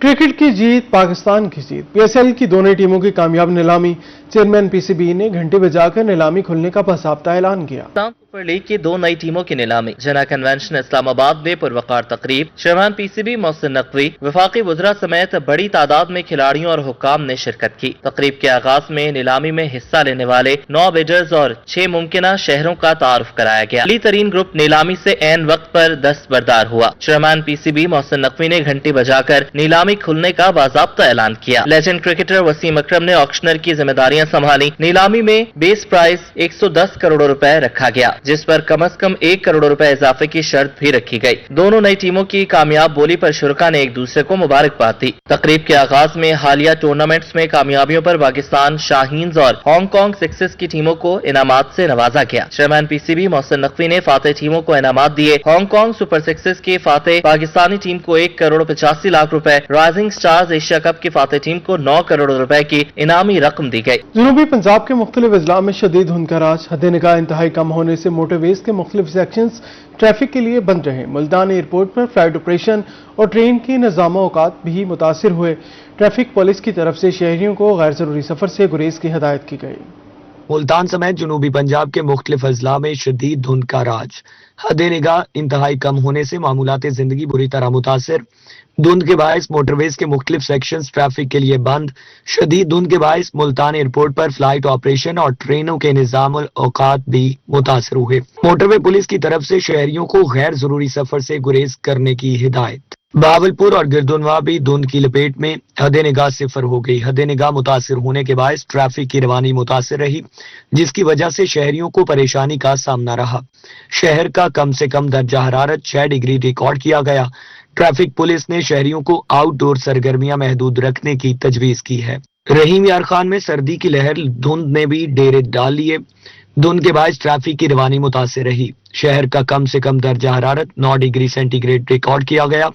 Cricket کی جیت، پاکستان کی جیت، پی ایس ایل کی دونوں ٹیموں کی کامیاب نیلامی، چیئرمین پی سی بی نے گھنٹی بجا کر نیلامی کھلنے کا باضابطہ اعلان کیا۔ سپر لیگ کی دو نئی ٹیموں کی نیلامی جنا کنونشن اسلام آباد میں پروقار تقریب، chairman P C B Mohsin Naqvi, وفاقی وزراء سمیت بڑی تعداد میں کھلاڑیوں اور حکام نے شرکت کی۔ تقریب کے آغاز میں نیلامی میں حصہ لینے والے 9 بیڈرز اور 6 ممکنہ شہروں کا تعارف کرایا گیا۔ علی ترین گروپ نیلامی سے عین وقت پر دستبردار ہوا۔ Chairman P C B Mohsin Naqvi نے گھنٹی بجا کر نیلامی کھلنے کا باضابطہ اعلان کیا۔ لیجنڈ کرکٹر وسیم اکرم نے آکشنر کی ذمہ داریاں سنبھالی۔ نیلامی میں بیس پرائز 110 کروڑ روپے رکھا گیا، جس پر کم از کم 1 کروڑ روپے اضافے کی شرط بھی رکھی گئی۔ دونوں نئی ٹیموں کی کامیاب بولی پر شرکاء نے ایک دوسرے کو مبارکباد دی۔ تقریب کے آغاز میں حالیہ ٹورنامنٹس میں کامیابیوں پر پاکستان شاہینز اور ہانگ کانگ سکسز کی ٹیموں کو انعامات سے نوازا گیا۔ Chairman P C B Mohsin Naqvi نے فاتح ٹیموں کو انعامات دیے۔ ہانگ کانگ سپر سکسز کی فاتح پاکستانی ٹیم کو 1 کروڑ 85 لاکھ روپے، رائزنگ سٹارز ایشیا کپ کی فاتح ٹیم کو 9 کروڑ روپے کی انعامی رقم دی گئی۔ جنوبی پنجاب کے مختلف اضلاع میں شدید دھند کا راج، حد نگاہ انتہائی کم ہونے سے موٹر ویز کے مختلف سیکشنز ٹریفک کے لیے بند رہے۔ ملتان ایئرپورٹ پر فلائٹ آپریشن اور ٹرین کی نظام و اوقات بھی متاثر ہوئے۔ ٹریفک پولیس کی طرف سے شہریوں کو غیر ضروری سفر سے گریز کی ہدایت کی گئی۔ ملتان سمیت جنوبی پنجاب کے مختلف اضلاع میں شدید دھند کا راج، حد نگاہ انتہائی کم ہونے سے معمولات زندگی بری طرح متاثر۔ دھند کے باعث موٹر ویز کے مختلف سیکشنز ٹریفک کے لیے بند۔ شدید دھند کے باعث ملتان ایئرپورٹ پر فلائٹ آپریشن اور ٹرینوں کے نظام الاوقات بھی متاثر ہوئے۔ موٹر وے پولیس کی طرف سے شہریوں کو غیر ضروری سفر سے گریز کرنے کی ہدایت۔ بہاولپور اور گردنوا بھی دھند کی لپیٹ میں، حد نگاہ صفر ہو گئی۔ حد نگاہ متاثر ہونے کے باعث ٹریفک کی روانی متاثر رہی، جس کی وجہ سے شہریوں کو پریشانی کا سامنا رہا۔ شہر کا کم سے کم درجہ حرارت 6 ڈگری ریکارڈ کیا گیا۔ ٹریفک پولیس نے شہریوں کو آؤٹ ڈور سرگرمیاں محدود رکھنے کی تجویز کی ہے۔ رحیم یار خان میں سردی کی لہر، دھند نے بھی ڈیرے ڈال لیے۔ دھند کے باعث ٹریفک کی روانی متاثر رہی۔ شہر کا کم سے کم درجہ حرارت 9 ڈگری سینٹی گریڈ ریکارڈ کیا گیا۔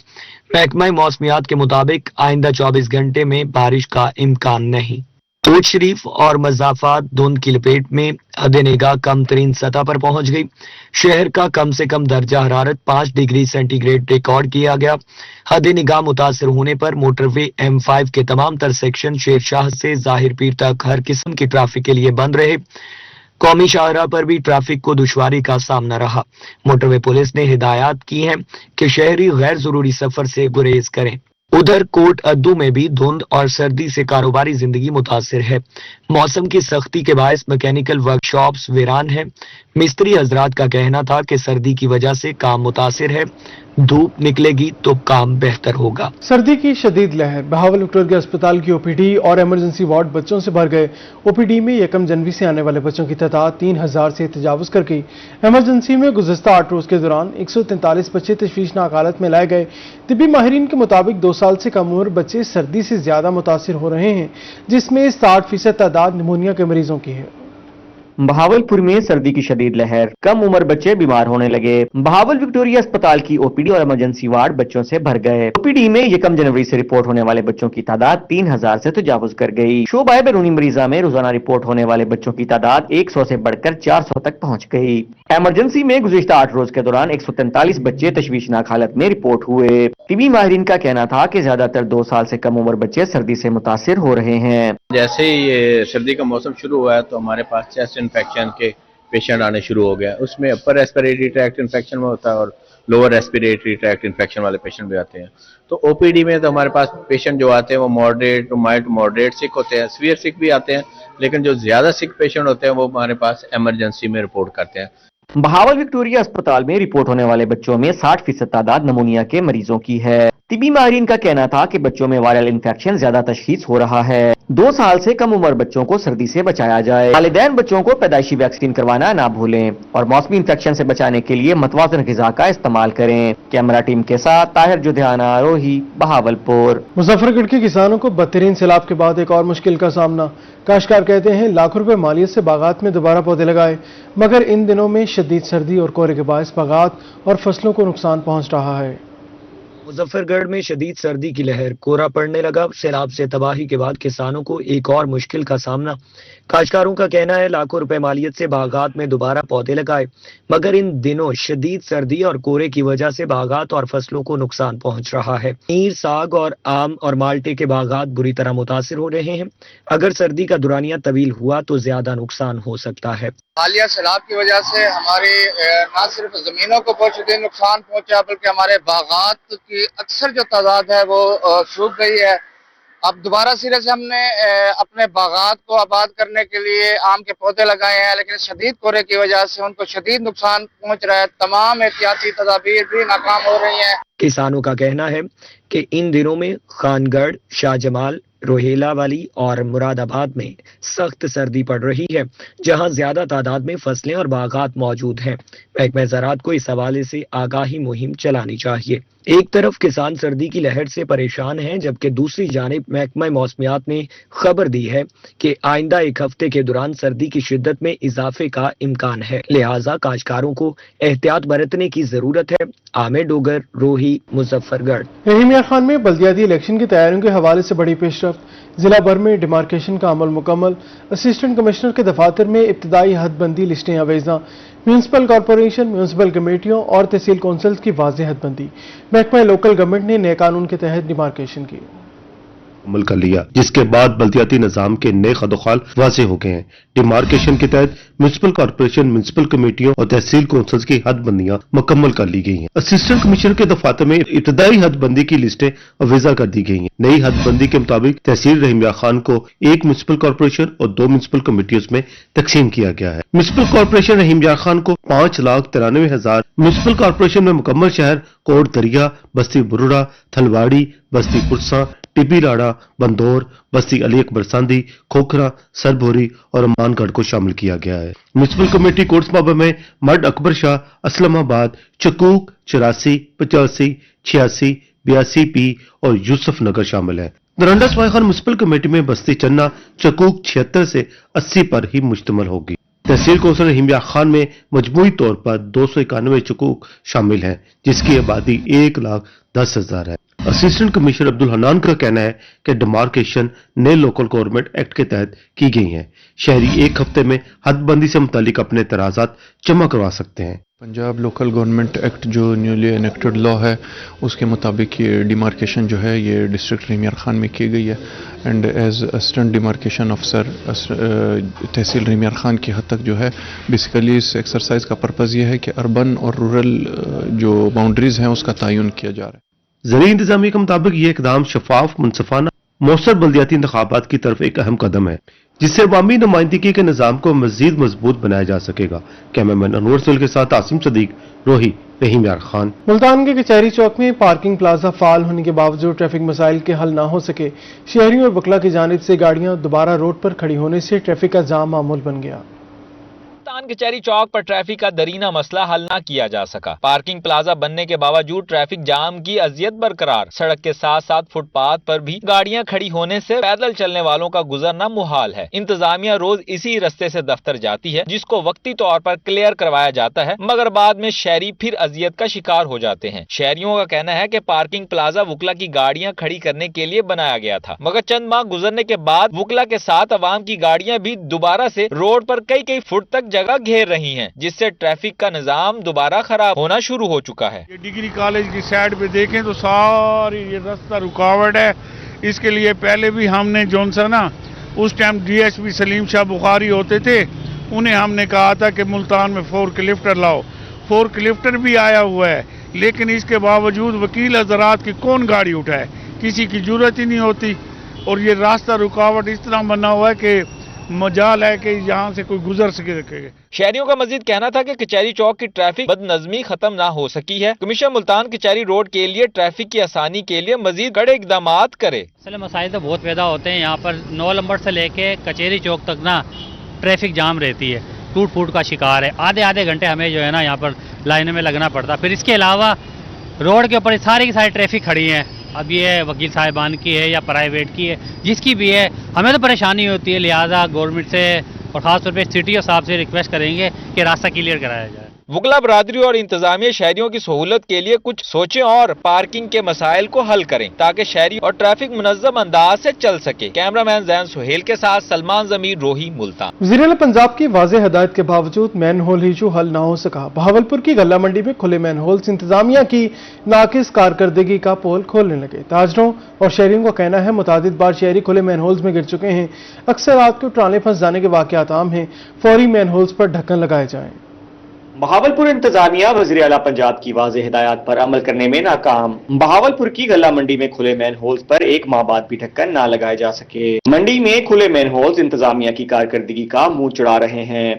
محکمہ موسمیات کے مطابق آئندہ 24 گھنٹے میں بارش کا امکان نہیں۔ توت شریف اور مضافات دھند کی لپیٹ میں، حد نگاہ کم ترین سطح پر پہنچ گئی۔ شہر کا کم سے کم درجہ حرارت 5 ڈگری سینٹی گریڈ ریکارڈ کیا گیا۔ حد نگاہ متاثر ہونے پر موٹر وے M5 کے تمام تر سیکشن شیر شاہ سے ظاہر پیر تک ہر قسم کی ٹریفک کے لیے بند رہے۔ قومی شاہراہ پر بھی ٹریفک کو دشواری کا سامنا رہا۔ موٹر وے پولیس نے ہدایات کی ہیں کہ شہری غیر ضروری سفر سے گریز کریں۔ ادھر کوٹ ادو میں بھی دھند اور سردی سے کاروباری زندگی متاثر ہے۔ موسم کی سختی کے باعث میکینیکل ورک شاپس ویران ہیں۔ مستری حضرات کا کہنا تھا کہ سردی کی وجہ سے کام متاثر ہے، دھوپ نکلے گی تو کام بہتر ہوگا۔ سردی کی شدید لہر، بہاول وکٹوریہ اسپتال کی او پی ڈی اور ایمرجنسی وارڈ بچوں سے بھر گئے۔ او پی ڈی میں 1 جنوری سے آنے والے بچوں کی تعداد 3000 سے تجاوز کر گئی۔ ایمرجنسی میں گزشتہ 8 روز کے دوران 143 بچے تشویشناک حالت میں لائے گئے۔ طبی ماہرین کے مطابق 2 سال سے کم عمر بچے سردی سے زیادہ متاثر ہو رہے ہیں، جس میں 60% تعداد نمونیا کے مریضوں کی ہے۔ بہاولپور میں سردی کی شدید لہر، کم عمر بچے بیمار ہونے لگے۔ بہاول وکٹوریہ اسپتال کی او پی ڈی اور ایمرجنسی وارڈ بچوں سے بھر گئے۔ او پی ڈی میں 1 جنوری سے رپورٹ ہونے والے بچوں کی تعداد 3000 سے تجاوز کر گئی۔ شعبہ بیرونی مریضہ میں روزانہ رپورٹ ہونے والے بچوں کی تعداد 100 سے بڑھ کر 400 تک پہنچ گئی۔ ایمرجنسی میں گزشتہ 8 روز کے دوران 143 بچے تشویشناک حالت میں رپورٹ ہوئے۔ طبی ماہرین کا کہنا تھا کہ زیادہ تر 2 سال سے کم عمر بچے سردی سے متاثر ہو رہے ہیں۔ جیسے ہی یہ سردی کا موسم شروع ہوا ہے تو ہمارے پاس چیسٹ انفیکشن کے پیشنٹ آنے شروع ہو گیا۔ اس میں اپر ریسپیریٹری ٹریکٹ انفیکشن میں ہوتا ہے اور لوور ریسپیریٹری ٹریکٹ انفیکشن والے پیشنٹ بھی آتے ہیں۔ تو او پی ڈی میں تو ہمارے پاس پیشنٹ جو آتے ہیں وہ ماڈریٹ مائلڈ ماڈریٹ سک ہوتے ہیں، سویئر سک بھی آتے ہیں، لیکن جو زیادہ سک پیشنٹ ہوتے ہیں وہ ہمارے پاس ایمرجنسی میں رپورٹ کرتے ہیں۔ بہاول وکٹوریہ اسپتال میں رپورٹ ہونے والے بچوں میں 60% تعداد نمونیا کے مریضوں کی ہے۔ طبی ماہرین کا کہنا تھا کہ بچوں میں وائرل انفیکشن زیادہ تشخیص ہو رہا ہے۔ 2 سال سے کم عمر بچوں کو سردی سے بچایا جائے۔ والدین بچوں کو پیدائشی ویکسین کروانا نہ بھولیں اور موسمی انفیکشن سے بچانے کے لیے متوازن غذا کا استعمال کریں۔ کیمرہ ٹیم کے ساتھ طاہر جدھیانہ، روہی، بہاولپور۔ مظفر گڑھ کے کسانوں کو بدترین سیلاب کے بعد ایک اور مشکل کا سامنا۔ کاشتکار کہتے ہیں لاکھوں روپے مالیت سے باغات میں دوبارہ پودے لگائے، مگر ان دنوں میں شدید سردی اور کہرے کے باعث باغات اور فصلوں کو نقصان پہنچ رہا ہے۔ मुजफ्फर गढ़ में शदीद सर्दी की लहर, कोहरा पड़ने लगा। सैलाब से तबाही के बाद किसानों को एक और मुश्किल का सामना। काश्तकारों का कहना है लाखों रुपए मालियत से बागात में दोबारा पौधे लगाए, मगर इन दिनों शदीद सर्दी और कोहरे की वजह से बागात और फसलों को नुकसान पहुंच रहा है। नीर, साग और आम और माल्टे के बागात बुरी तरह मुतासिर हो रहे हैं। अगर सर्दी का दुरानिया तवील हुआ तो ज्यादा नुकसान हो सकता है। हालिया सैलाब की वजह से हमारी न सिर्फ जमीनों को बहुत शदीद नुकसान पहुंचा, बल्कि हमारे बागात की अक्सर जो तादाद है वो सूख गई है। अब दोबारा सिरे से हमने अपने बागात को आबाद करने के लिए आम के पौधे लगाए हैं, लेकिन शदीद कोहरे की वजह से उनको शदीद नुकसान पहुंच रहा है। तमाम एहतियाती तदाबीर भी नाकाम हो रही हैं। किसानों का कहना है कि इन दिनों में खानगढ़, शाहजमाल, रोहेला वाली और मुरादाबाद में सख्त सर्दी पड़ रही है, जहां ज्यादा तादाद में फसलें और बागात मौजूद हैं। महकमा ज़राअत को इस हवाले से आगाही मुहिम चलानी चाहिए। एक तरफ किसान सर्दी की लहर से परेशान हैं, जबकि दूसरी जानिब महकमा मौसमियात ने खबर दी है कि आइंदा एक हफ्ते के दौरान सर्दी की शिद्दत में इजाफे का इम्कान है, लिहाजा काश्तकारों को एहतियात बरतने की जरूरत है। आमिर डोगर, रोही, मुजफ्फरगढ़। रहीम यार खान में बल्दियाती इलेक्शन की तैयारियों के हवाले से बड़ी पेशरफ्त। जिला भर में डिमार्केशन का अमल मुकम्मल। असिस्टेंट कमिश्नर के दफातर में इब्तदाई हदबंदी लिस्टें अवेजा। म्यूनसिपल कॉरपोरेशन, म्यूनसिपल कमेटियों और तहसील कौंसिल्स की वाज़ेह हदबंदी। महकमा लोकल गवर्नमेंट ने नए कानून के तहत डिमार्केशन की अमल कर लिया, जिसके बाद बल्दियाती निजाम के नए खदोखाल वाज़ेह हो गए हैं। डिमार्केशन के तहत म्यूनसिपल कॉरपोरेशन, म्यूनसिपल कमेटियों और तहसील कौंसिल्स की हदबंदियां मुकम्मल कर ली गई हैं। असिस्टेंट कमिश्नर के दफातर में इब्तदाई हदबंदी की लिस्टें अवेजा कर दी गई हैं। नई हदबंदी के मुताबिक तहसील रहीम यार खान को एक म्यूनसिपल कॉरपोरेशन और 2 म्यूनसिपल कमेटियों में तकसीम किया गया है। म्यूनसिपल कॉरपोरेशन रहीम यार खान को 5,93,000, म्यूनसिपल कॉरपोरेशन में मुकम्मल शहर कोट दरिया, बस्ती बुरुड़ा, थलवाड़ी, बस्ती पुरसा, टिबी लाड़ा, बंदौर, बस्ती अली अकबर सांदी, खोखरा, सरभोरी और अमानगढ़ को शामिल किया गया है। म्यूनसिपल कमेटी कोटसमाबा में मर्ड अकबर शाह, असलमाबाद, चकूक, 84, 85, 86, 82 पी और यूसुफ नगर शामिल है। नरंडा सवाई खान म्यूनसिपल कमेटी में बस्ती चन्ना, चकूक 76 से 80 पर ही मुश्तमिल होगी। तहसील कौंसिल रहीम यार खान में मजमूई तौर पर 291 चकूक शामिल हैं, जिसकी आबादी 1,10,000 है। असिस्टेंट कमिश्नर अब्दुल हनान का कहना है कि डिमार्केशन नए लोकल गवर्नमेंट एक्ट के तहत की गई है। शहरी एक हफ्ते में हदबंदी से मुतालिक अपने एतराज़ात जमा करवा सकते हैं। पंजाब लोकल गवर्नमेंट एक्ट जो न्यूली एनेक्टेड लॉ है, उसके मुताबिक ये डिमार्केशन जो है ये डिस्ट्रिक्ट रहीम यार खान में की गई है। And as assistant demarcation officer tehsil Rahim Yar Khan की हद तक जो है बेसिकली इस एक्सरसाइज का पर्पज़ ये है कि अर्बन और रूरल जो बाउंड्रीज हैं उसका तयन किया जा रहा है। ज़रूरी इंतजामिया के मुताबिक ये इकदाम शफाफ, मुनसफाना, मौसर बल्दियाती इंतखाबात की तरफ एक अहम कदम है, जिससे अवामी नुमाइंदगी के निज़ाम को मजीद मजबूत बनाया जा सकेगा। कैमरामैन अनवर सुल के साथ आसिम सदीक, रोही, रहीम यार खान। मुल्तान के कचहरी चौक में पार्किंग प्लाजा फाल होने के बावजूद ट्रैफिक मसाइल के हल न हो सके। शहरियों और वकला की जानिब से गाड़ियां दोबारा रोड पर खड़ी होने से ट्रैफिक का जाम मामूल बन गया। मुल्तान कचहरी चौक पर ट्रैफिक का दरीना मसला हल ना किया जा सका। पार्किंग प्लाजा बनने के बावजूद ट्रैफिक जाम की अजियत बरकरार। सड़क के साथ साथ फुटपाथ पर भी गाड़ियां खड़ी होने से पैदल चलने वालों का गुजरना मुहाल है। इंतजामिया रोज इसी रास्ते से दफ्तर जाती है, जिसको वक्ती तौर पर क्लियर करवाया जाता है, मगर बाद में शहरी फिर अजियत का शिकार हो जाते हैं। शहरियों का कहना है कि पार्किंग प्लाजा वुकला की गाड़ियां खड़ी करने के लिए बनाया गया था, मगर चंद माह गुजरने के बाद वुकला के साथ अवाम की गाड़ियां भी दोबारा से रोड पर कई फुट तक जगह घेर रही हैं, जिससे ट्रैफिक का निजाम दोबारा खराब होना शुरू हो चुका है। ये डिग्री कॉलेज की साइड पे देखें तो सारी ये रास्ता रुकावट है। इसके लिए पहले भी हमने जोनसा ना उस टाइम डीएसपी सलीम शाह बुखारी होते थे, उन्हें हमने कहा था कि मुल्तान में फोर्क लिफ्टर लाओ। फोर्क लिफ्टर भी आया हुआ है, लेकिन इसके बावजूद वकील हजरात की कौन गाड़ी उठाए, किसी की जरूरत ही नहीं होती। और ये रास्ता रुकावट इस तरह बना हुआ है कि मजाल है कि यहाँ से कोई गुजर सके। शहरियों का मजीद कहना था कि कचहरी चौक की ट्रैफिक बदनजमी खत्म ना हो सकी है। कमिश्नर मुल्तान कचहरी रोड के लिए ट्रैफिक की आसानी के लिए मजीद कड़े इकदाम करे। असल मसाइल तो बहुत पैदा होते हैं यहाँ पर। 9 नंबर से लेके कचहरी चौक तक ना ट्रैफिक जाम रहती है, टूट फूट का शिकार है। आधे घंटे हमें जो है ना यहाँ पर लाइनों में लगना पड़ता। फिर इसके अलावा रोड के ऊपर सारी की सारी ट्रैफिक खड़ी है। अब ये वकील साहिबान की है या प्राइवेट की है, जिसकी भी है, हमें तो परेशानी होती है। लिहाजा गवर्नमेंट से और ख़ास तौर पे सिटी और साहब से रिक्वेस्ट करेंगे कि रास्ता क्लियर कराया जाए। वकला बरादरी और इंतजामिया शहरियों की सहूलत के लिए कुछ सोचें और पार्किंग के मसाइल को हल करें ताकि शहरी और ट्रैफिक मुनज़्ज़म अंदाज से चल सके। कैमरामैन जैन सुहेल के साथ सलमान ज़मीर, रोही, मुल्तान। वज़ीर-ए-आला पंजाब की वाज़ेह हदायत के बावजूद मैन होल इशू हल न हो सका। बहावलपुर की गल्ला मंडी में खुले मैन होल्स इंतजामिया की नाकिस कारकर्दगी का पोल खोलने लगे। ताजरों और शहरियों का कहना है मुतादिद बार शहरी खुले मैन होल्स में गिर चुके हैं। अक्सर रात को ट्राले फंस जाने के वाक़यात आम हैं। फौरी मैन होल्स पर ढक्कन लगाए जाएं। बहावलपुर इंतजामिया वज़ीर आला पंजाब की वाज़ेह हिदायत पर अमल करने में नाकाम। बहावलपुर की गल्ला मंडी में खुले मैन होल्स पर एक माह बाद भी ढक्कन ना लगाए जा सके। मंडी में खुले मैन होल्स इंतजामिया की कारकर्दगी का मुंह चढ़ा रहे हैं।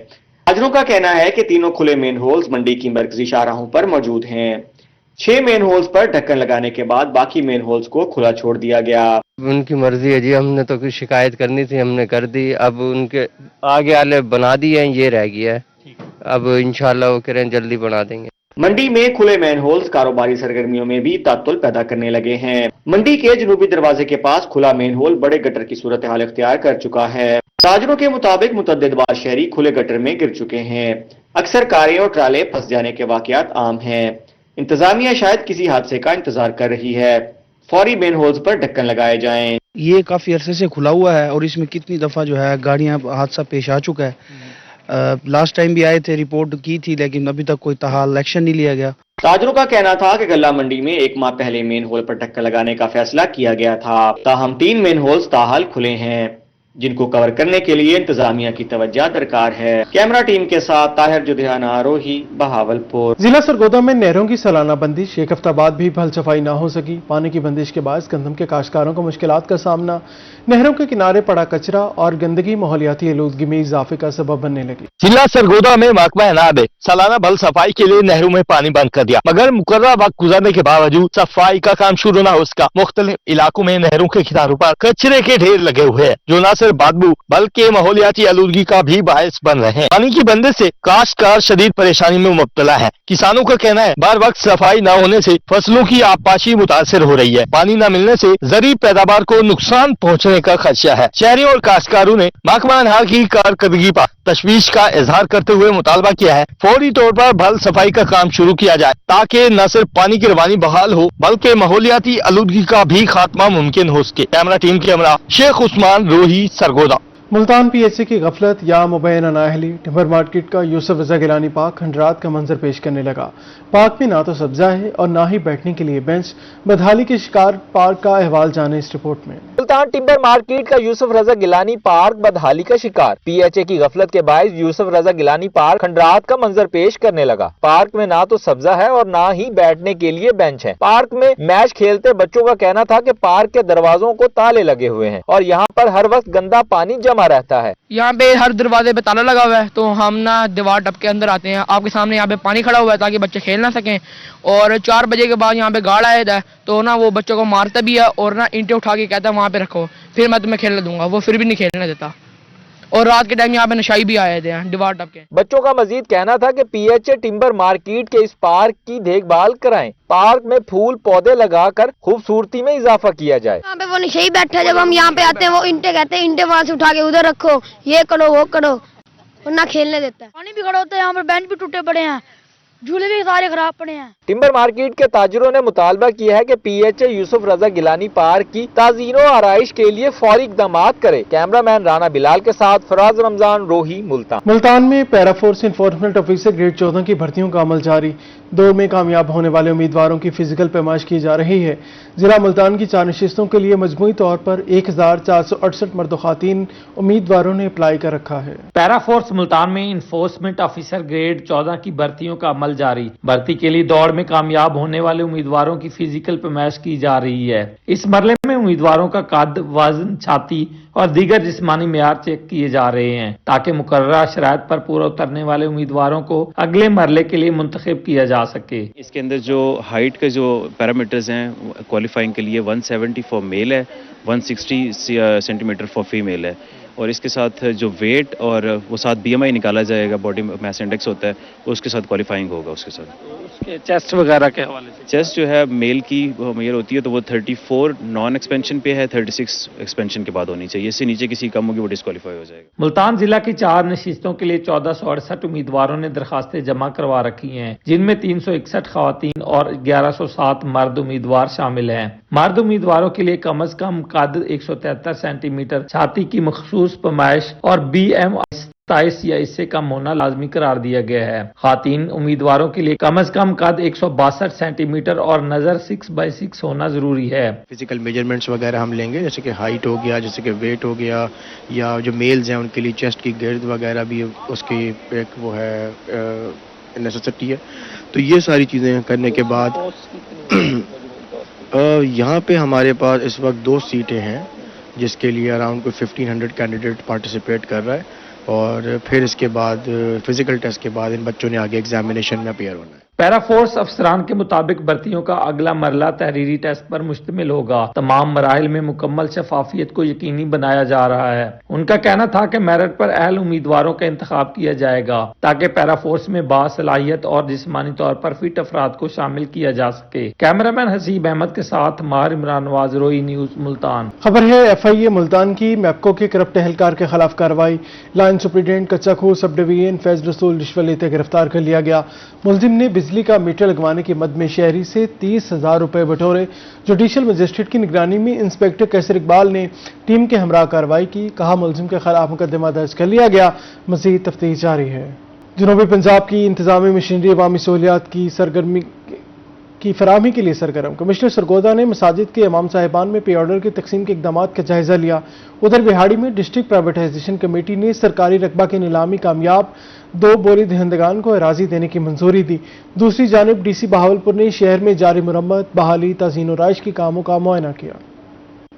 ताजरों का कहना है कि तीनों खुले मेन होल्स मंडी की मरकजी शाहराहों पर मौजूद हैं। 6 मेन होल्स पर ढक्कन लगाने के बाद बाकी मेन होल्स को खुला छोड़ दिया गया। उनकी मर्जी है जी, हमने तो कुछ शिकायत करनी थी, हमने कर दी। अब उनके आगे वाले बना दिए हैं, ये रह गया है। अब इंशाल्लाह वो करें जल्दी बना देंगे। मंडी में खुले मैन होल्स कारोबारी सरगर्मियों में भी तात्तुल पैदा करने लगे हैं। मंडी के जनूबी दरवाजे के पास खुला मेन होल बड़े गटर की सूरत हाल इख्तियार कर चुका है। ताजरों के मुताबिक मुतअद्दिद बार शहरी खुले गटर में गिर चुके हैं। अक्सर कारें और ट्राले फंस जाने के वाकयात आम हैं। इंतजामिया शायद किसी हादसे का इंतजार कर रही है। फौरी मेन होल्स पर ढक्कन लगाए जाएं। ये काफी अरसे से खुला हुआ है और इसमें कितनी दफा जो है गाड़ियां हादसा पेश आ चुका है। लास्ट टाइम भी आए थे, रिपोर्ट की थी, लेकिन अभी तक कोई ताहाल एक्शन नहीं लिया गया। ताजरों का कहना था कि गल्ला मंडी में एक माह पहले मेन होल पर ढक्कन लगाने का फैसला किया गया था। ताहम 3 मेन होल्स ताहाल खुले हैं, जिनको कवर करने के लिए इंतजामिया की तवज्जो दरकार है। कैमरा टीम के साथ ताहिर जुधियाना, रोही, बहावलपुर। जिला सरगोदा में नहरों की सालाना बंदिश एक हफ्ता बाद भी भल सफाई न हो सकी। पानी की बंदिश के बायस गंदम के काश्तकारों को मुश्किलात का सामना। नहरों के किनारे पड़ा कचरा और गंदगी माहौलियाती आलूदगी में इजाफे का सबब बनने लगी। जिला सरगोदा में महकमा एनाब ने सालाना भल सफाई के लिए नहरों में पानी बंद कर दिया, मगर मुकर्ररा वक्त गुजरने के बावजूद सफाई का काम शुरू न हो सका। मुख्तलिफ इलाकों में नहरों के किनारों पर कचरे के ढेर लगे हुए हैं, जो न सिर्फ बदबू बल्कि माहौलियाती आलूदगी का भी बायस बन रहे हैं। पानी की बंदिश से काश्तकार शदीद परेशानी में मुब्तला है। किसानों का कहना है बार वक्त सफाई न होने से फसलों की आबपाशी मुतासर हो रही है। पानी न मिलने से ज़री पैदावार को नुकसान पहुँचने का खदशा है। शहरियों और काश्तकारों ने महकमा एनहार की कारकर्दगी पर तशवीश का इजहार करते हुए मुतालबा किया है फौरी तौर पर भल सफाई का काम शुरू किया जाए, ताकि न सिर्फ पानी की रवानी बहाल हो बल्कि माहौलियाती आलूदगी का भी खात्मा मुमकिन हो सके। कैमरा टीम के हमरा शेख उस्मान, रोही, सरगोदा। मुल्तान पीएचसी की गफलत या मुबैना नाअहली। टिम्बर मार्केट का यूसुफ रजा गिलानी पार्क खंडरात का मंजर पेश करने लगा। पार्क में ना तो सब्जा है और ना ही बैठने के लिए बेंच। बदहाली के शिकार पार्क का अहवाल जाने इस रिपोर्ट में। मुल्तान टिम्बर मार्केट का यूसुफ रजा गिलानी पार्क बदहाली का शिकार। पीएचए की गफलत के बायस यूसुफ रजा गिलानी पार्क खंडरात का मंजर पेश करने लगा। पार्क में ना तो सब्जा है और ना ही बैठने के लिए बेंच है। पार्क में मैच खेलते बच्चों का कहना था कि पार्क के दरवाजों को ताले लगे हुए हैं और यहाँ पर हर वक्त गंदा पानी जमा रहता है। यहाँ पे हर दरवाजे पे ताला लगा हुआ है, तो हम ना दीवार टप के अंदर आते हैं। आपके सामने यहाँ पे पानी खड़ा हुआ है ताकि बच्चे खेल ना सकें। और 4 बजे के बाद यहाँ पे गार्ड आया है, तो ना वो बच्चों को मारता भी है और ना ईंटें उठा के कहता है वहाँ पे रखो, फिर मैं तुम्हें खेलने दूंगा। वो फिर भी नहीं खेलने देता। और रात के टाइम यहाँ पे नशाई भी आए थे दीवार टप के। बच्चों का मजीद कहना था कि पीएचए टिम्बर मार्केट के इस पार्क की देखभाल कराएं। पार्क में फूल पौधे लगाकर खूबसूरती में इजाफा किया जाए। यहाँ पे वो नशाई बैठा है, जब हम यहाँ पे आते हैं वो ईंटे कहते हैं, ईंटे वहाँ से उठा के उधर रखो, ये करो वो करो, और ना खेलने देता है। पानी भी खड़ा होता है, यहाँ पर बेंच भी टूटे पड़े हैं, झूले भी सारे खराब पड़े हैं। टिम्बर मार्केट के ताजरों ने मुतालबा किया है कि पीएचए यूसुफ रजा गिलानी पार्क की ताज़ीन और आराइश के लिए फौरी इक़दामात करे। कैमरामैन राना बिलाल के साथ फराज रमजान, रोही, मुल्तान। मुल्तान में para force enforcement officer grade 14 की भर्तियों का अमल जारी। दौड़ में कामयाब होने वाले उम्मीदवारों की फिजिकल पैमाइश की जा रही है। जिला मुल्तान की 4 नशिस्तों के लिए मजमूई तौर पर 1468 मर्द ख़ातीन उम्मीदवारों ने अप्लाई कर रखा है। पैरा फोर्स मुल्तान में इन्फोर्समेंट ऑफिसर ग्रेड 14 की भर्तियों का अमल जारी। भर्ती के लिए दौड़ में कामयाब होने वाले उम्मीदवारों की फिजिकल पैमाइश की जा रही है। इस मरले में उम्मीदवारों का कद, वजन, छाती और दीगर जिस्मानी मेयार चेक किए जा रहे हैं, ताकि मुकर्ररा शराइत पर पूरा उतरने वाले उम्मीदवारों को अगले मरले के लिए मुंतखब किया जा सके। इसके अंदर जो हाइट के जो पैरामीटर्स हैं क्वालिफाइंग के लिए 170 फॉर मेल है, 160 सेंटीमीटर फॉर फीमेल है। और इसके साथ जो वेट और वो साथ BMI निकाला जाएगा, बॉडी मास इंडेक्स होता है, उसके साथ क्वालिफाइंग होगा उसके साथ। उसके चेस्ट वगैरह के हवाले से चेस्ट जो है मेल की मेल होती है तो वो 34 नॉन एक्सपेंशन पे है, 36 एक्सपेंशन के बाद होनी चाहिए, इससे नीचे किसी कम होगी वो डिस्क्वालीफाई हो जाएगा। मुल्तान जिला की 4 नशिस्तों के लिए 1468 उम्मीदवारों ने दरखास्तें जमा करवा रखी हैं, जिनमें 361 खवातीन और 1107 मर्द उम्मीदवार शामिल हैं। मर्द उम्मीदवारों के लिए कम अज कम कद 173 सेंटीमीटर, छाती की मखसूस पैमाइश और BMI 27 या इससे कम होना लाजमी करार दिया गया है। खातीन उम्मीदवारों के लिए कम अज कम कद 162 सेंटीमीटर और नजर 6x6 होना जरूरी है। फिजिकल मेजरमेंट्स वगैरह हम लेंगे, जैसे कि हाइट हो गया, जैसे कि वेट हो गया, या जो मेल्स हैं उनके लिए चेस्ट की girth वगैरह भी उसकी एक वो है नेसेसिटी है। तो ये सारी चीज़ें करने के बाद यहाँ पे हमारे पास इस वक्त 2 सीटें हैं जिसके लिए अराउंड कोई 1500 कैंडिडेट पार्टिसिपेट कर रहा है, और फिर इसके बाद फिजिकल टेस्ट के बाद इन बच्चों ने आगे एग्जामिनेशन में अपीयर होना है। पैरा फोर्स अफसरान के मुताबिक भर्तियों का अगला मरला तहरीरी टेस्ट पर मुश्तमिल होगा। तमाम मराइल में मुकम्मल शफाफियत को यकीनी बनाया जा रहा है। उनका कहना था कि मेरिट पर अहल उम्मीदवारों का इंतखाब किया जाएगा ताकि पैरा फोर्स में बासलाहियत और जिस्मानी तौर पर फिट अफराद को शामिल किया जा सके। कैमरामैन हसीब अहमद के साथ मार इमरान नवाज, रोई न्यूज मुल्तान। खबर है FIA मुल्तान की मैपको के करप्ट एहलकार के खिलाफ कार्रवाई। लाइन सुप्रिंटेंडेंट कच्चा खूह सब डिवीजन फैज रसूल रिश्वत लेते गिरफ्तार कर लिया गया। मुलजिम ने बिजली का मीटर लगवाने के मद में शहरी से 30,000 रुपए बटोरे। जुडिशल मजिस्ट्रेट की निगरानी में इंस्पेक्टर कैसर इकबाल ने टीम के हमरा कार्रवाई की। कहा मुलजिम के खिलाफ मुकदमा दर्ज कर लिया गया, मजीद तफ्तीश जारी है। जनूबी पंजाब की इंतजामी मशीनरी अवामी सहूलियात की सरगर्मी की फराहमी के लिए सरगर्म। कमिश्नर सरगोदा ने मसाजिद के इमाम साहिबान में पे ऑर्डर की तकसीम के इकदाम का जायजा लिया। उधर बिहाड़ी में डिस्ट्रिक्ट प्राइवेटाइजेशन कमेटी ने सरकारी रकबा की नीलामी कामयाब 2 बोली दहंदगान को अराजी देने की मंजूरी दी। दूसरी जानिब DC बहावलपुर ने शहर में जारी मुरम्मत, बहाली, ताज़ीन और राइश की कामों का मुआयना किया।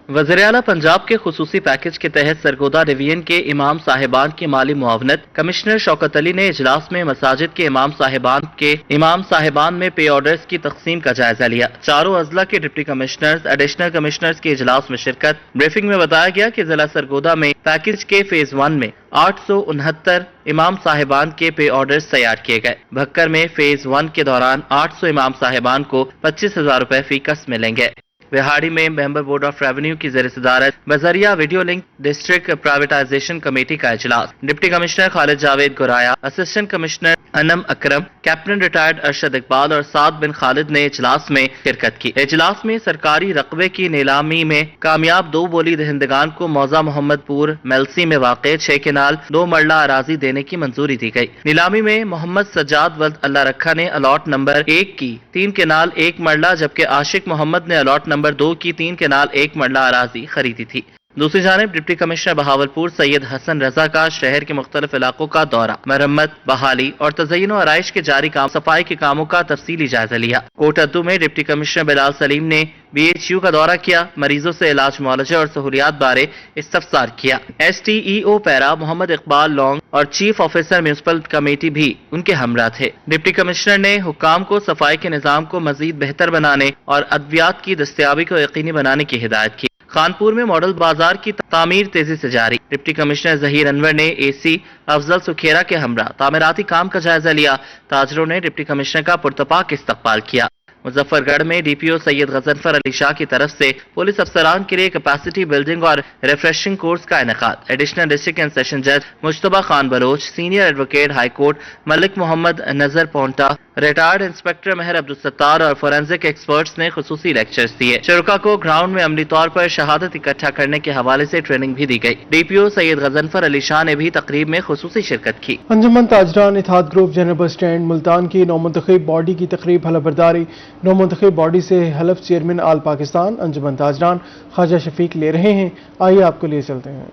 वज़ीर-ए-आला पंजाब के खुसूसी पैकेज के तहत सरगोदा डिवीजन के इमाम साहिबान की माली मुआवनत। कमिश्नर शौकत अली ने इजलास में मसाजिद के इमाम साहिबान में पे ऑर्डर्स की तकसीम का जायजा लिया। चारों अजला के डिप्टी कमिश्नर्स, एडिशनल कमिश्नर्स के इजलास में शिरकत। ब्रीफिंग में बताया गया कि जिला सरगोदा में पैकेज के फेज 1 में 869 इमाम साहिबान के पे ऑर्डर्स तैयार किए गए। भक्कर में फेज 1 के दौरान 800 इमाम साहिबान को 25,000 रुपए फी कस मिलेंगे। बिहाड़ी में मेंबर बोर्ड ऑफ रेवेन्यू की ज़ेर सदारत बजरिया video link district privatisation committee का इजलास। Deputy commissioner Khalid Javed Guraya, assistant commissioner Anam Akram, captain retired Arshad Iqbal और साद बिन खालिद ने इजलास में शिरकत की। इजलास में सरकारी रकबे की नीलामी में कामयाब 2 बोली दहंदगान को मौजा मोहम्मदपुर मेलसी में वाक़ 6 केनाल 2 मरला अराजी देने की मंजूरी दी गई। नीलामी में मोहम्मद सज्जाद वल्द अल्लाह रखा ने अलॉट नंबर 1 की 3 केनाल 1 मरला, जबकि आशिक मोहम्मद ने अलॉट नंबर 2 की 3 केनाल 1 मरला अराजी खरीदी थी। दूसरी जानिब डिप्टी कमिश्नर बहावलपुर सैयद हसन रजा का शहर के मुख्तलिफ इलाकों का दौरा, मरम्मत, बहाली और तज़य्युन और आराइश के जारी काम, सफाई के कामों का तफसीली जायजा लिया। कोटअद्दू में डिप्टी कमिश्नर बिलाल सलीम ने BHU का दौरा किया, मरीजों से इलाज मुआलजे और सहूलियात बारे इस्तफसार किया। STEO पैरा मोहम्मद इकबाल लॉन्ग और चीफ ऑफिसर म्यूनिसिपल कमेटी भी उनके हमरा थे। डिप्टी कमिश्नर ने हुक्काम को सफाई के निज़ाम को मजीद बेहतर बनाने और अद्वियात की दस्तयाबी को यकीनी बनाने की हिदायत की। खानपुर में मॉडल बाजार की तामीर तेजी से जारी। डिप्टी कमिश्नर जहीर अनवर ने AC अफजल सुखेरा के हमरा तामीराती काम का जायजा लिया। ताजरों ने डिप्टी कमिश्नर का पुरतपाक इस्तकबाल किया। मुजफ्फरगढ़ में DPO सैयद गजनफर अली शाह की तरफ से पुलिस अफसरान के लिए कैपेसिटी बिल्डिंग और रिफ्रेशिंग कोर्स का इनेकाद। एडिशनल डिस्ट्रिक्ट एंड सेशन जज Mujtaba Khan Baloch, senior advocate high court Malik Muhammad Nazar Ponta, retired inspector Mehar Abdul Sattar और फोरेंसिक एक्सपर्ट्स ने खुसूसी लेक्चर्स दिए। शुरका को ग्राउंड में अमली तौर पर शहादत इकट्ठा करने के हवाले से ट्रेनिंग भी दी गई। DPO सैयद गजनफर अली शाह ने भी तकरीब में खुसूसी शिरकत की। Anjuman Tajiran Ittehad group general bus stand Multan की नौमुंतखब बॉडी की तकरीब हलफबरदारी। नौमुंतखब बॉडी से हलफ चेयरमैन आल पाकिस्तान अंजुमन ताजरान ख्वाजा शफीक ले रहे हैं। आइए आपको लिए चलते हैं।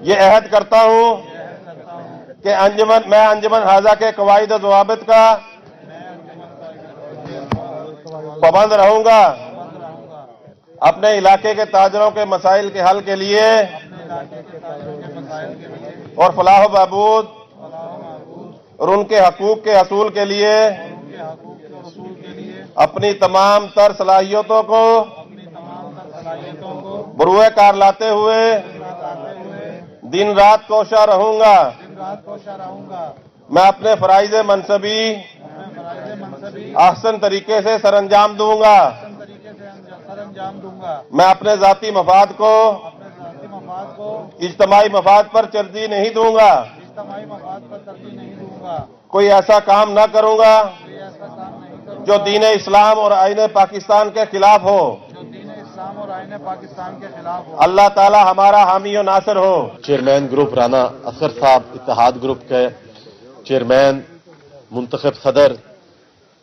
ये अहद करता हूँ कि मैं अंजुमन हाजा के कवायद और ज़वाबित का पाबंद रहूंगा। अपने इलाके के ताजरों के मसाइल के हल के लिए और फलाह बहबूद और उनके हकूक के हसूल के लिए अपनी तमाम तर सलाहियतों को बरूए कार लाते हुए दिन रात कोशा रहूंगा मैं अपने फराइज मनसबी अहसन तरीके से सरअंजाम दूंगा मैं अपने जाती मफाद को इज्तमाई मफाद पर तरजीह नहीं दूंगा कोई ऐसा काम न करूंगा जो दीन इस्लाम और आईन पाकिस्तान के खिलाफ हो अल्लाह ताला हमारा हामी और नासिर हो। चेयरमैन ग्रुप राना असगर साहब, इत्तेहाद ग्रुप के चेयरमैन मुंतखब सदर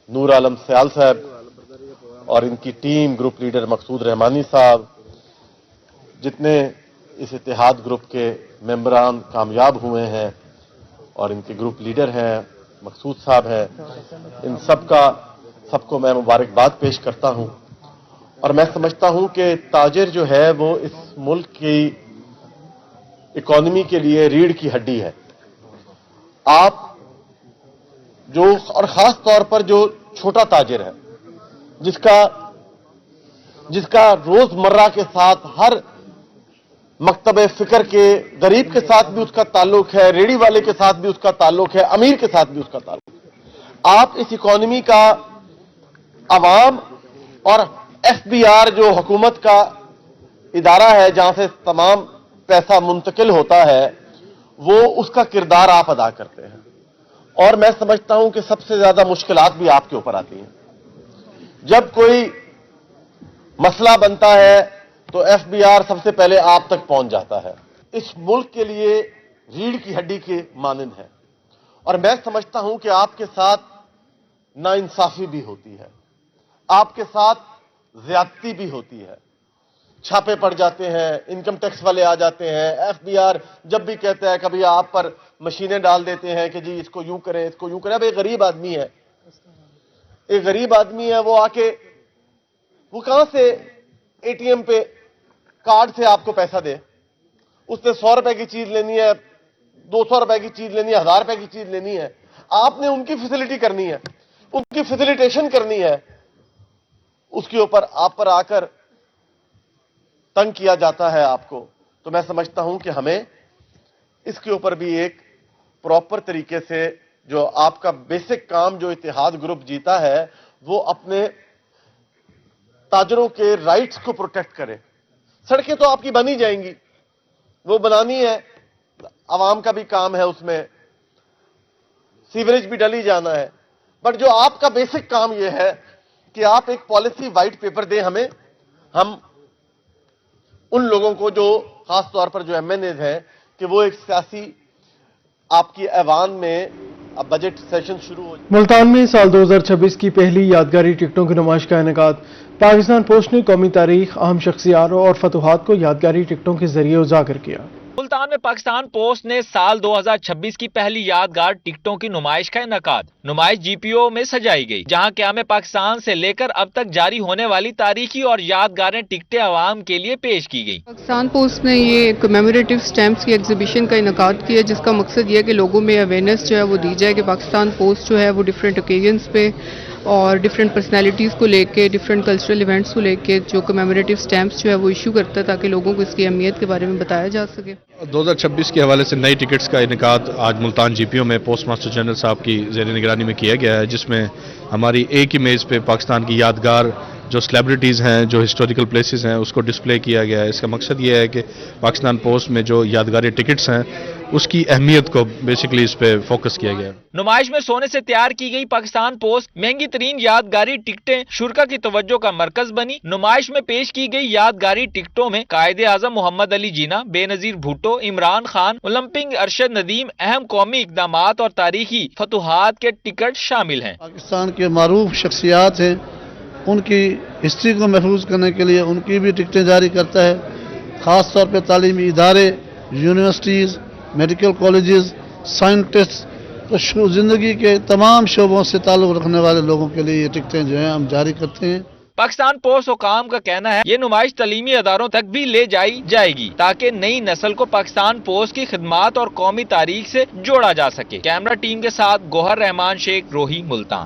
नूर आलम सयाल साहब और इनकी टीम, ग्रुप लीडर मकसूद रहमानी साहब, जितने इस इत्तेहाद ग्रुप के मेंबरान कामयाब हुए हैं और इनके ग्रुप लीडर हैं, मकसूद साहब हैं, इन सबको मैं मुबारकबाद पेश करता हूं। और मैं समझता हूं कि ताजिर जो है वो इस मुल्क की इकोनॉमी के लिए रीढ़ की हड्डी है। आप जो, और खास तौर पर जो छोटा ताजिर है, जिसका रोजमर्रा के साथ हर मकतबे फिक्र के गरीब के साथ भी उसका ताल्लुक है, रेडी वाले के साथ भी उसका ताल्लुक है, अमीर के साथ भी उसका ताल्लुक है। आप इस इकोनॉमी का अवाम और एफबीआर जो हुकूमत का इदारा है जहां से तमाम पैसा मुंतकिल होता है, वो उसका किरदार आप अदा करते हैं। और मैं समझता हूं कि सबसे ज्यादा मुश्किलात भी आपके ऊपर आती हैं। जब कोई मसला बनता है तो एफबीआर सबसे पहले आप तक पहुंच जाता है। इस मुल्क के लिए रीढ़ की हड्डी के मानंद है। और मैं समझता हूं कि आपके साथ नाइंसाफी भी होती है, आपके साथ ज्यादती भी होती है। छापे पड़ जाते हैं, इनकम टैक्स वाले आ जाते हैं, एफबीआर जब भी कहता है कभी आप पर मशीनें डाल देते हैं कि जी इसको यूं करें, इसको यूं करें। अब एक गरीब आदमी है, वो आके वो कहां से एटीएम पे कार्ड से आपको पैसा दे? उसने 100 रुपए की चीज लेनी है, 200 रुपए की चीज लेनी है, 1000 रुपए की चीज लेनी है, आपने उनकी फैसिलिटी करनी है, उनकी फैसिलिटेशन करनी है। उसके ऊपर आप पर आकर तंग किया जाता है आपको। तो मैं समझता हूं कि हमें इसके ऊपर भी एक प्रॉपर तरीके से, जो आपका बेसिक काम जो इत्तेहाद ग्रुप जीता है, वो अपने ताजरों के राइट्स को प्रोटेक्ट करे। सड़कें तो आपकी बनी जाएंगी, वो बनानी है, आवाम का भी काम है, उसमें सीवरेज भी डली जाना है। बट जो आपका बेसिक काम ये है कि आप एक पॉलिसी वाइट पेपर दें हमें, हम उन लोगों को जो खास तौर पर जो एमएनएज हैं, कि वो एक सियासी आपकी ऐवान में अब बजट सेशन शुरू हो। मुल्तान में साल 2026 की पहली यादगारी टिकटों की नुमाइश का इनेकाद। पाकिस्तान पोस्ट ने कौमी तारीख, अहम शख्सियात और फतूहात को यादगारी टिकटों के जरिए उजागर किया। मुल्तान में पाकिस्तान पोस्ट ने साल 2026 की पहली यादगार टिकटों की नुमाइश का इनेकाद। नुमाइश जीपीओ में सजाई गई, जहां क़याम पाकिस्तान से लेकर अब तक जारी होने वाली तारीखी और यादगारें टिकटें आवाम के लिए पेश की गई। पाकिस्तान पोस्ट ने ये कमेमोरेटिव स्टैम्प्स की एग्जीबिशन का इनेकाद किया, जिसका मकसद ये है कि लोगों में अवेयरनेस जो है वो दी जाए कि पाकिस्तान पोस्ट जो है वो डिफरेंट ओकेजन्स पे और डिफरेंट पर्सनैलिटीज़ को लेके, डिफरेंट कल्चरल इवेंट्स को लेके जो कमेमोरेटिव स्टैम्प्स जो है वो इशू करता है, ताकि लोगों को इसकी अहमियत के बारे में बताया जा सके। 2026 के हवाले से नई टिकट्स का इनेकाद आज मुल्तान जीपीओ में पोस्ट मास्टर जनरल साहब की ज़ेर निगरानी में किया गया है, जिसमें हमारी एक ही मेज़ पे पाकिस्तान की यादगार जो सेलिब्रिटीज़ हैं, जो हिस्टोरिकल प्लेसेस हैं, उसको डिस्प्ले किया गया है। इसका मकसद ये है कि पाकिस्तान पोस्ट में जो यादगारी टिकट्स हैं उसकी अहमियत को बेसिकली इस पे फोकस किया गया है। नुमाइश में सोने से तैयार की गई पाकिस्तान पोस्ट महंगी तरीन यादगारी टिकटें शुरा की तवज्जो का मरकज बनी। नुमाइश में पेश की गई यादगारी टिकटों में कायदे आजम मोहम्मद अली जिन्ना, बेनजीर भुट्टो, इमरान खान, ओलंपिक अरशद नदीम, अहम कौमी इकदामात और तारीखी फतूहात के टिकट शामिल हैं। पाकिस्तान के मारूफ शख्सियात हैं, उनकी हिस्ट्री को महफूज करने के लिए उनकी भी टिकटें जारी करता है। ख़ास तौर पर तालीमी इदारे, यूनिवर्सिटीज़, मेडिकल कॉलेजेस, साइंटिस्ट, तो ज़िंदगी के तमाम शोबों से ताल्लुक़ रखने वाले लोगों के लिए ये टिकटें जो हैं हम जारी करते हैं। पाकिस्तान पोस्ट हुकाम का कहना है ये नुमाइश तालीमी अदारों तक भी ले जाई जाएगी, ताकि नई नस्ल को पाकिस्तान पोस्ट की खिदमात और कौमी तारीख से जोड़ा जा सके। कैमरा टीम के साथ गोहर रहमान शेख, रोही, मुल्तान।